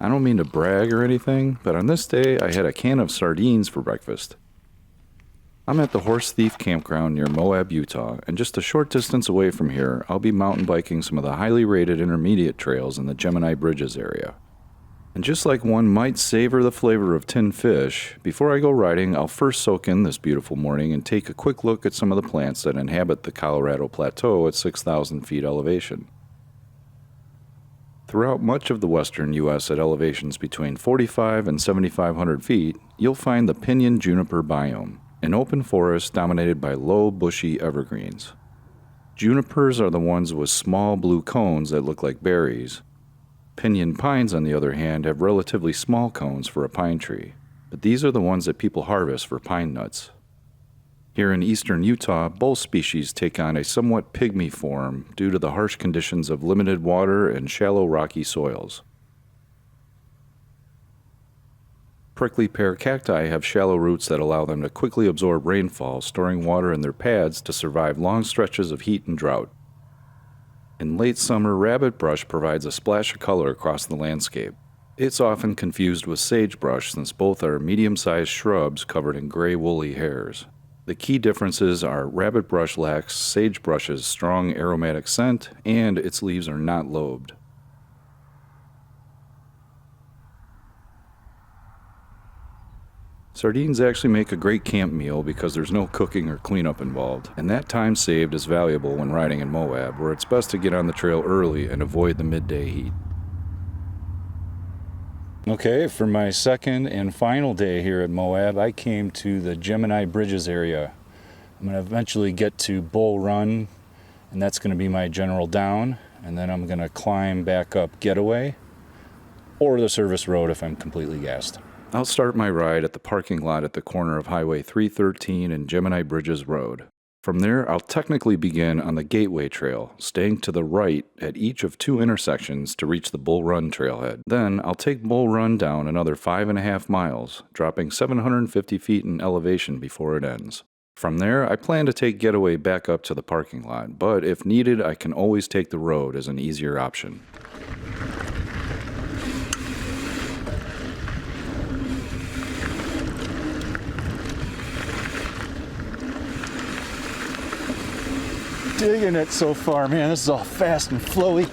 I don't mean to brag or anything, but on this day I had a can of sardines for breakfast. I'm at the Horse Thief Campground near Moab, Utah, and just a short distance away from here, I'll be mountain biking some of the highly rated intermediate trails in the Gemini Bridges area. And just like one might savor the flavor of tinned fish, before I go riding, I'll first soak in this beautiful morning and take a quick look at some of the plants that inhabit the Colorado Plateau at 6,000 feet elevation. Throughout much of the western U.S. at elevations between 45 and 7,500 feet, you'll find the pinyon juniper biome, an open forest dominated by low, bushy evergreens. Junipers are the ones with small blue cones that look like berries. Pinyon pines, on the other hand, have relatively small cones for a pine tree, but these are the ones that people harvest for pine nuts. Here in eastern Utah, both species take on a somewhat pygmy form due to the harsh conditions of limited water and shallow rocky soils. Prickly pear cacti have shallow roots that allow them to quickly absorb rainfall, storing water in their pads to survive long stretches of heat and drought. In late summer, rabbit brush provides a splash of color across the landscape. It's often confused with sagebrush since both are medium-sized shrubs covered in gray woolly hairs. The key differences are rabbit brush lacks sagebrush's strong aromatic scent, and its leaves are not lobed. Sardines actually make a great camp meal because there's no cooking or cleanup involved, and that time saved is valuable when riding in Moab, where it's best to get on the trail early and avoid the midday heat. Okay, for my second and final day here at Moab, I came to the Gemini Bridges area. I'm going to eventually get to Bull Run, and that's going to be my general down, and then I'm going to climb back up Getaway, or the service road if I'm completely gassed. I'll start my ride at the parking lot at the corner of Highway 313 and Gemini Bridges Road. From there, I'll technically begin on the Gateway Trail, staying to the right at each of two intersections to reach the Bull Run trailhead. Then, I'll take Bull Run down another 5.5 miles, dropping 750 feet in elevation before it ends. From there, I plan to take Getaway back up to the parking lot, but if needed, I can always take the road as an easier option. Digging it so far, man. This is all fast and flowy.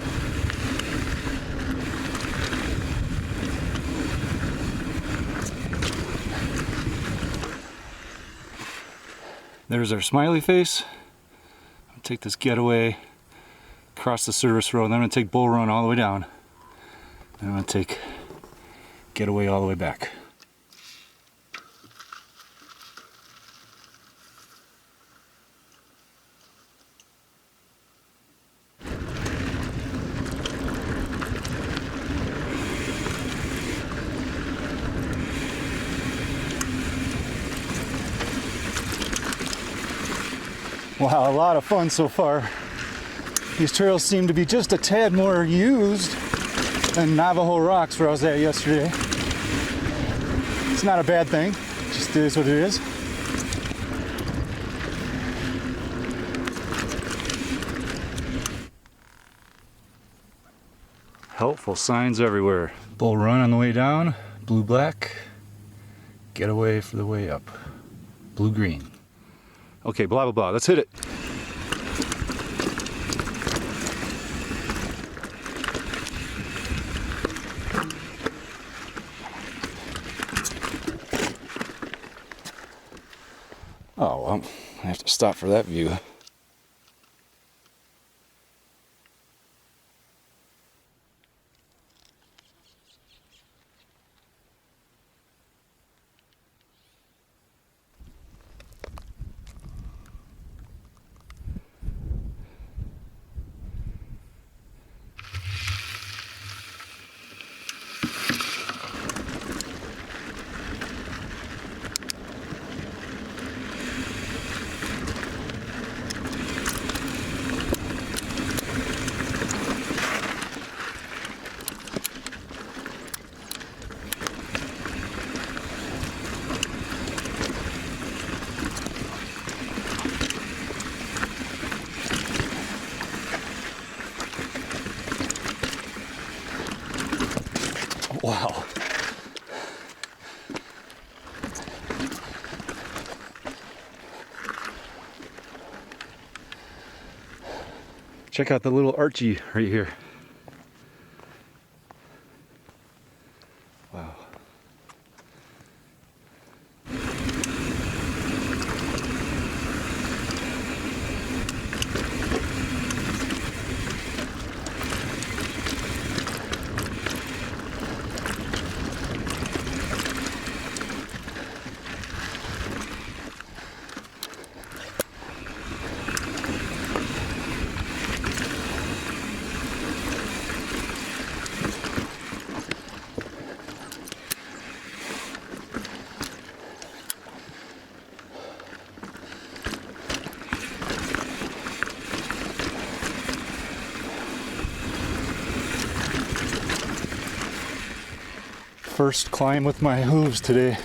There's our smiley face. I'll take this Getaway across the service road, and then I'm going to take Bull Run all the way down. And I'm going to take Getaway all the way back. Wow, a lot of fun so far. These trails seem to be just a tad more used than Navajo Rocks where I was at yesterday. It's not a bad thing, it just is what it is. Helpful signs everywhere. Bull Run on the way down, blue-black. Getaway for the way up, blue-green. Okay, blah, blah, blah. Let's hit it. Oh, well, I have to stop for that view. Wow. Check out the little Archie right here. Wow. First climb with my hooves today.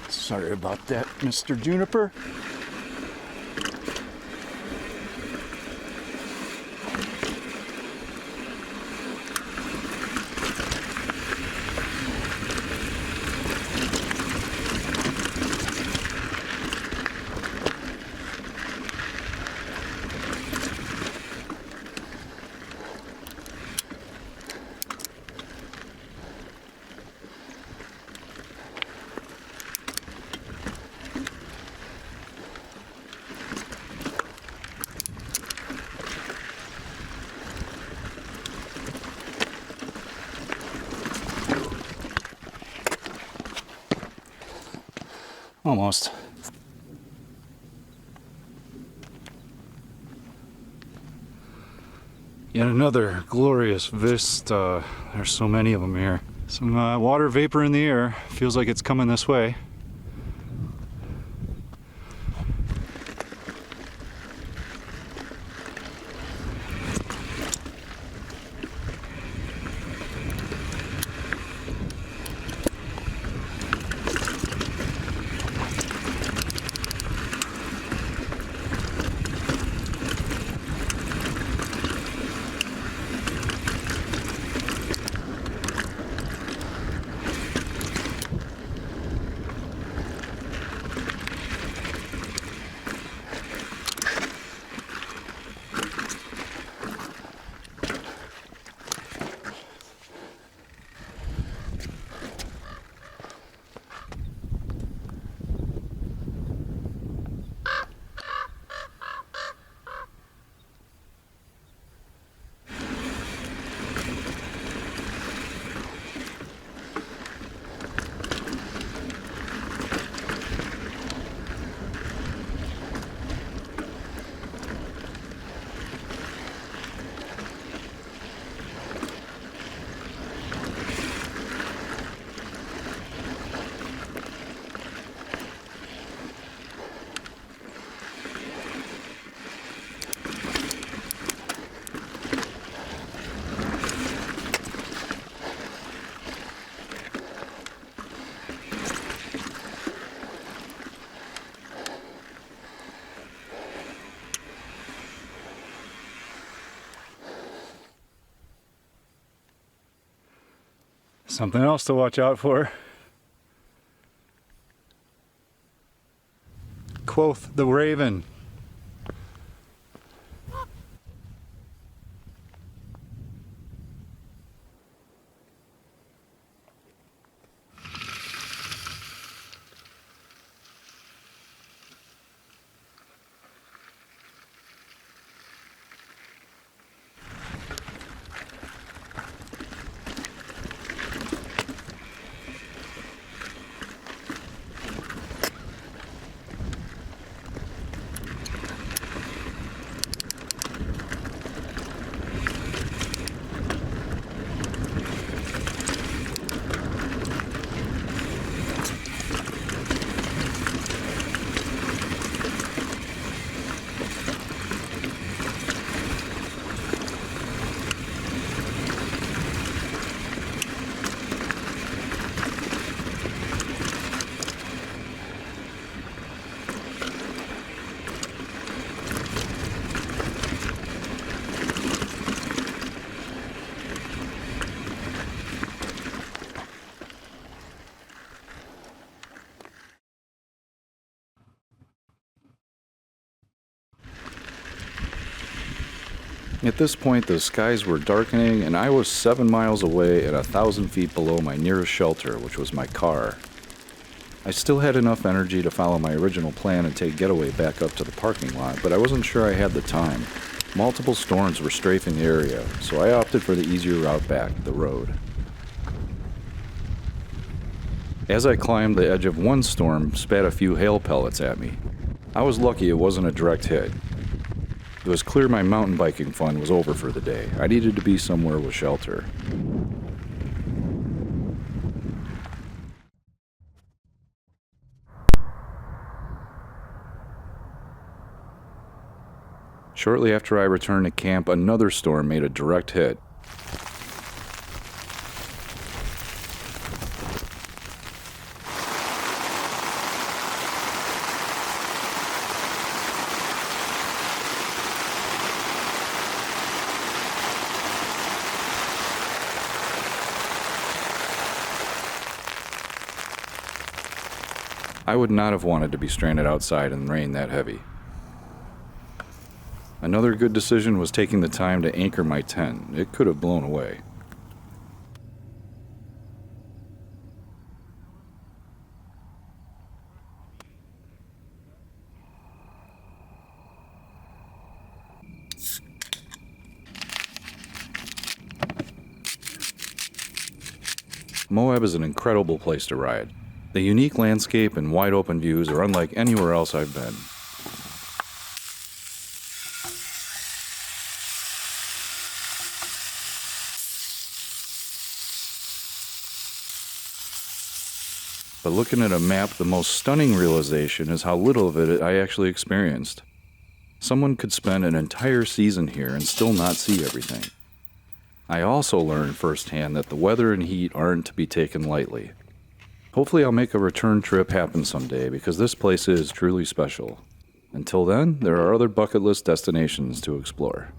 Sorry about that, Mr. Juniper. Almost. Yet another glorious vista. There's so many of them here. Some water vapor in the air. Feels like it's coming this way. Something else to watch out for. Quoth the raven. At this point, the skies were darkening, and I was 7 miles away and 1,000 feet below my nearest shelter, which was my car. I still had enough energy to follow my original plan and take Getaway back up to the parking lot, but I wasn't sure I had the time. Multiple storms were strafing the area, so I opted for the easier route back, the road. As I climbed, the edge of one storm spat a few hail pellets at me. I was lucky it wasn't a direct hit. It was clear my mountain biking fun was over for the day. I needed to be somewhere with shelter. Shortly after I returned to camp, another storm made a direct hit. I would not have wanted to be stranded outside in rain that heavy. Another good decision was taking the time to anchor my tent. It could have blown away. Moab is an incredible place to ride. The unique landscape and wide open views are unlike anywhere else I've been. But looking at a map, the most stunning realization is how little of it I actually experienced. Someone could spend an entire season here and still not see everything. I also learned firsthand that the weather and heat aren't to be taken lightly. Hopefully I'll make a return trip happen someday because this place is truly special. Until then, there are other bucket list destinations to explore.